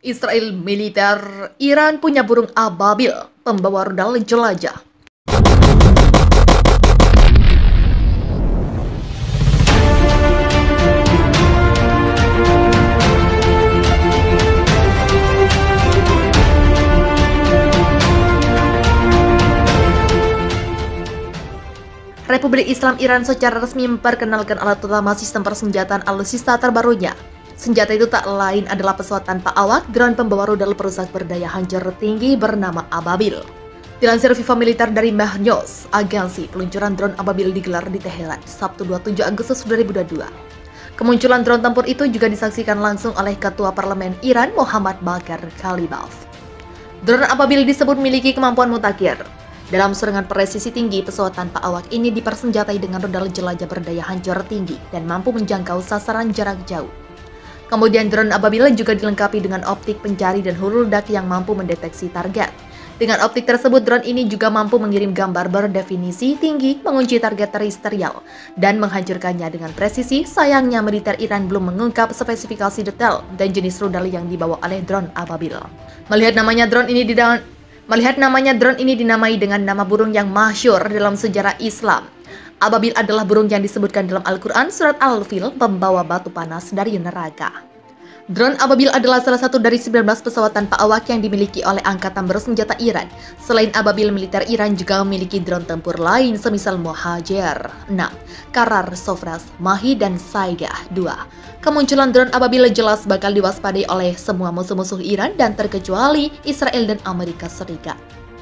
Israel militer, Iran punya burung ababil, pembawa rudal jelajah. Republik Islam Iran secara resmi memperkenalkan alat utama sistem persenjataan alutsista terbarunya. Senjata itu tak lain adalah pesawat tanpa awak drone pembawa rudal perusak berdaya hancur tinggi bernama Ababil. Dilansir FIFA Militer dari Meh News, agensi peluncuran drone Ababil digelar di Teheran, Sabtu 27 Agustus 2022. Kemunculan drone tempur itu juga disaksikan langsung oleh Ketua Parlemen Iran Muhammad Bakar Kalibaf. Drone Ababil disebut memiliki kemampuan mutakhir. Dalam serangan presisi tinggi, pesawat tanpa awak ini dipersenjatai dengan rudal jelajah berdaya hancur tinggi dan mampu menjangkau sasaran jarak jauh. Kemudian drone Ababil juga dilengkapi dengan optik pencari dan hulu ledak yang mampu mendeteksi target. Dengan optik tersebut, drone ini juga mampu mengirim gambar berdefinisi tinggi, mengunci target terestrial, dan menghancurkannya dengan presisi. Sayangnya, militer Iran belum mengungkap spesifikasi detail dan jenis rudal yang dibawa oleh drone Ababil. Melihat namanya drone ini dinamai dengan nama burung yang masyhur dalam sejarah Islam. Ababil adalah burung yang disebutkan dalam Al-Quran surat Al-Fil, pembawa batu panas dari neraka. Drone Ababil adalah salah satu dari 19 pesawat tanpa awak yang dimiliki oleh Angkatan Bersenjata Iran. Selain Ababil, militer Iran juga memiliki drone tempur lain semisal Mohajer 6, Karar Sofras, Mahi, dan Saigah 2. Kemunculan drone Ababil jelas bakal diwaspadai oleh semua musuh-musuh Iran dan terkecuali Israel dan Amerika Serikat.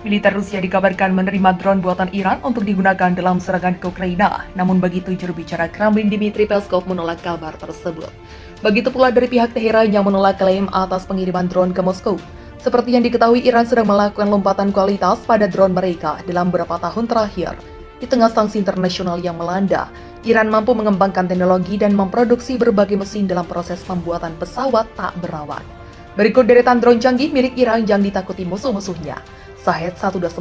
Militer Rusia dikabarkan menerima drone buatan Iran untuk digunakan dalam serangan ke Ukraina. Namun begitu juru bicara Kremlin Dmitry Peskov menolak kabar tersebut. Begitu pula dari pihak Teheran yang menolak klaim atas pengiriman drone ke Moskow. Seperti yang diketahui, Iran sedang melakukan lompatan kualitas pada drone mereka dalam beberapa tahun terakhir. Di tengah sanksi internasional yang melanda, Iran mampu mengembangkan teknologi dan memproduksi berbagai mesin dalam proses pembuatan pesawat tak berawak. Berikut deretan drone canggih milik Iran yang ditakuti musuh-musuhnya. Shahed 129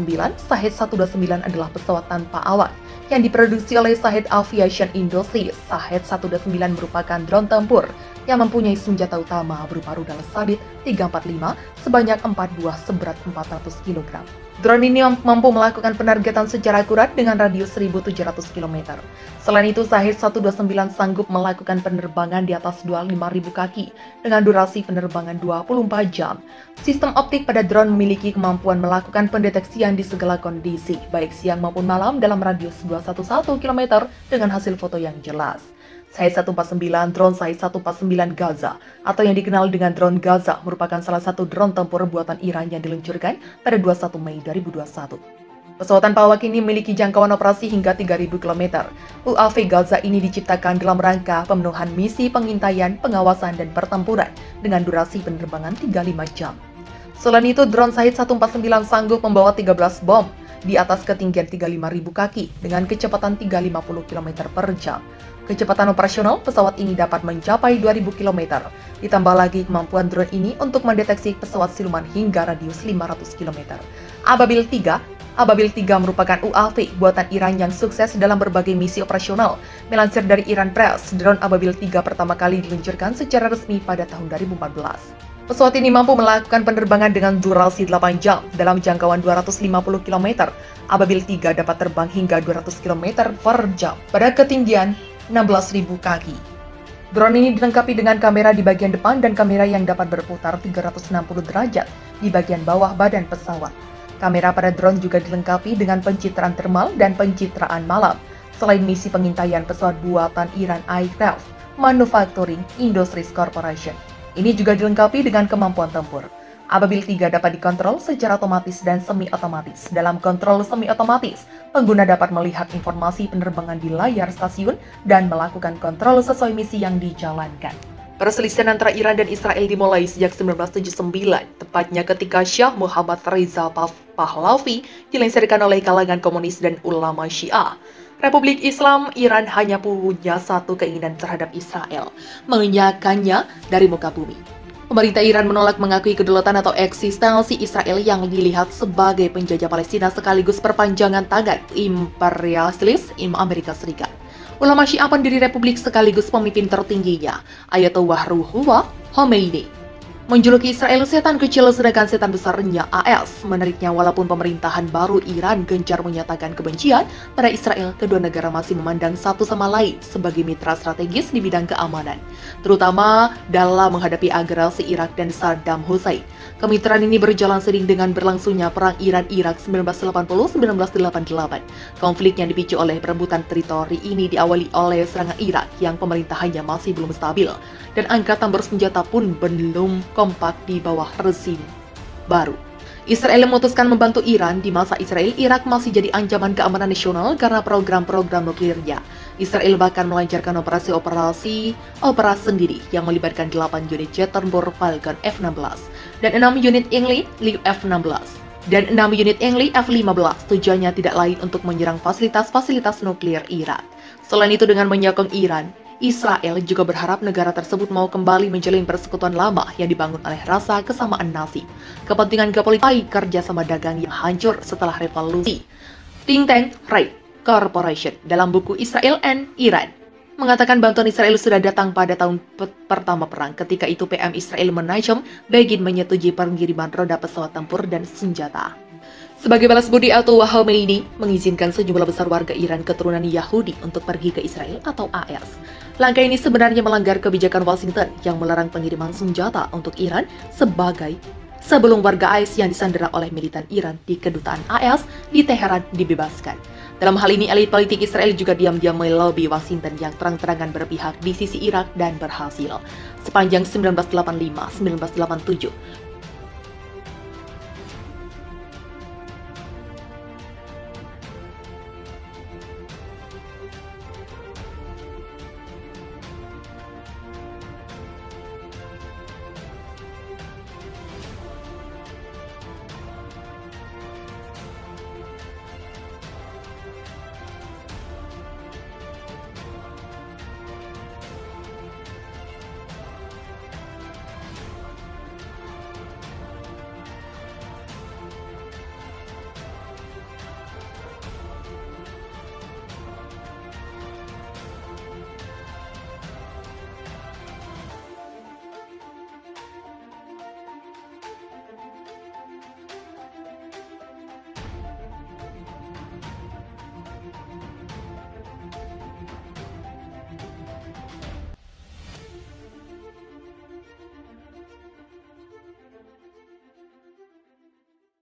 adalah pesawat tanpa awak yang diproduksi oleh Shahed Aviation Industries. Shahed 129 merupakan drone tempur yang mempunyai senjata utama berupa rudal sabit 345 sebanyak 4 buah seberat 400 kg. Drone ini mampu melakukan penargetan secara akurat dengan radius 1.700 km. Selain itu, Shahed 129 sanggup melakukan penerbangan di atas 25.000 kaki dengan durasi penerbangan 24 jam. Sistem optik pada drone memiliki kemampuan melakukan pendeteksian di segala kondisi, baik siang maupun malam dalam radius 211 km dengan hasil foto yang jelas. Shahed 149, drone Shahed 149 Gaza, atau yang dikenal dengan drone Gaza, merupakan salah satu drone tempur buatan Iran yang diluncurkan pada 21 Mei 2021. Pesawat tanpa awak ini memiliki jangkauan operasi hingga 3.000 km. UAV Gaza ini diciptakan dalam rangka pemenuhan misi pengintaian, pengawasan, dan pertempuran dengan durasi penerbangan 35 jam. Selain itu, drone Shahed 149 sanggup membawa 13 bom di atas ketinggian 35.000 kaki dengan kecepatan 350 km per jam. Kecepatan operasional pesawat ini dapat mencapai 2.000 km. Ditambah lagi kemampuan drone ini untuk mendeteksi pesawat siluman hingga radius 500 km. Ababil 3 merupakan UAV buatan Iran yang sukses dalam berbagai misi operasional. Melansir dari Iran Press, drone Ababil 3 pertama kali diluncurkan secara resmi pada tahun 2014. Pesawat ini mampu melakukan penerbangan dengan durasi 8 jam dalam jangkauan 250 km. Ababil 3 dapat terbang hingga 200 km per jam pada ketinggian 16.000 kaki. Drone ini dilengkapi dengan kamera di bagian depan dan kamera yang dapat berputar 360 derajat di bagian bawah badan pesawat. Kamera pada drone juga dilengkapi dengan pencitraan termal dan pencitraan malam. Selain misi pengintaian, pesawat buatan Iran Aircraft Manufacturing Industries Corporation ini juga dilengkapi dengan kemampuan tempur. Ababil 3 dapat dikontrol secara otomatis dan semi-otomatis. Dalam kontrol semi-otomatis, pengguna dapat melihat informasi penerbangan di layar stasiun dan melakukan kontrol sesuai misi yang dijalankan. Perselisihan antara Iran dan Israel dimulai sejak 1979, tepatnya ketika Shah Muhammad Reza Pahlavi dilengsarkan oleh kalangan komunis dan ulama Syiah. Republik Islam Iran hanya punya satu keinginan terhadap Israel, mengenyahkannya dari muka bumi. Pemerintah Iran menolak mengakui kedaulatan atau eksistensi Israel yang dilihat sebagai penjajah Palestina sekaligus perpanjangan tangan imperialis Amerika Serikat. Ulama Syiah pendiri Republik sekaligus pemimpin tertingginya, Ayatollah Ruhollah Khomeini, menjuluki Israel setan kecil sedangkan setan besarnya AS. Menariknya, walaupun pemerintahan baru Iran gencar menyatakan kebencian pada Israel, kedua negara masih memandang satu sama lain sebagai mitra strategis di bidang keamanan, terutama dalam menghadapi agresi Irak dan Saddam Hussein. Kemitraan ini berjalan seiring dengan berlangsungnya Perang Iran-Irak 1980-1988. Konflik yang dipicu oleh perebutan teritori ini diawali oleh serangan Irak yang pemerintahannya masih belum stabil, dan angkatan bersenjata pun belum kompak di bawah rezim baru. Israel memutuskan membantu Iran. Di masa Israel, Irak masih jadi ancaman keamanan nasional karena program-program nuklirnya. Israel bahkan melancarkan operasi sendiri yang melibatkan 8 unit jet tempur Falcon F-16 dan 6 unit English F-16 dan 6 unit English F-15. Tujuannya tidak lain untuk menyerang fasilitas-fasilitas nuklir Irak. Selain itu, dengan menyokong Iran, Israel juga berharap negara tersebut mau kembali menjalin persekutuan lama yang dibangun oleh rasa kesamaan nasib, kepentingan geopolitik, kerjasama dagang yang hancur setelah revolusi. Think Tank Right Corporation dalam buku Israel and Iran mengatakan bantuan Israel sudah datang pada tahun pertama perang. Ketika itu PM Israel Menachem Begin menyetujui pengiriman roda pesawat tempur dan senjata. Sebagai balas budi, Ayatollah Khomeini mengizinkan sejumlah besar warga Iran keturunan Yahudi untuk pergi ke Israel atau AS. Langkah ini sebenarnya melanggar kebijakan Washington yang melarang pengiriman senjata untuk Iran sebelum warga AS yang disandera oleh militan Iran di kedutaan AS di Teheran dibebaskan. Dalam hal ini, elit politik Israel juga diam-diam melobi Washington yang terang-terangan berpihak di sisi Irak dan berhasil. Sepanjang 1985-1987,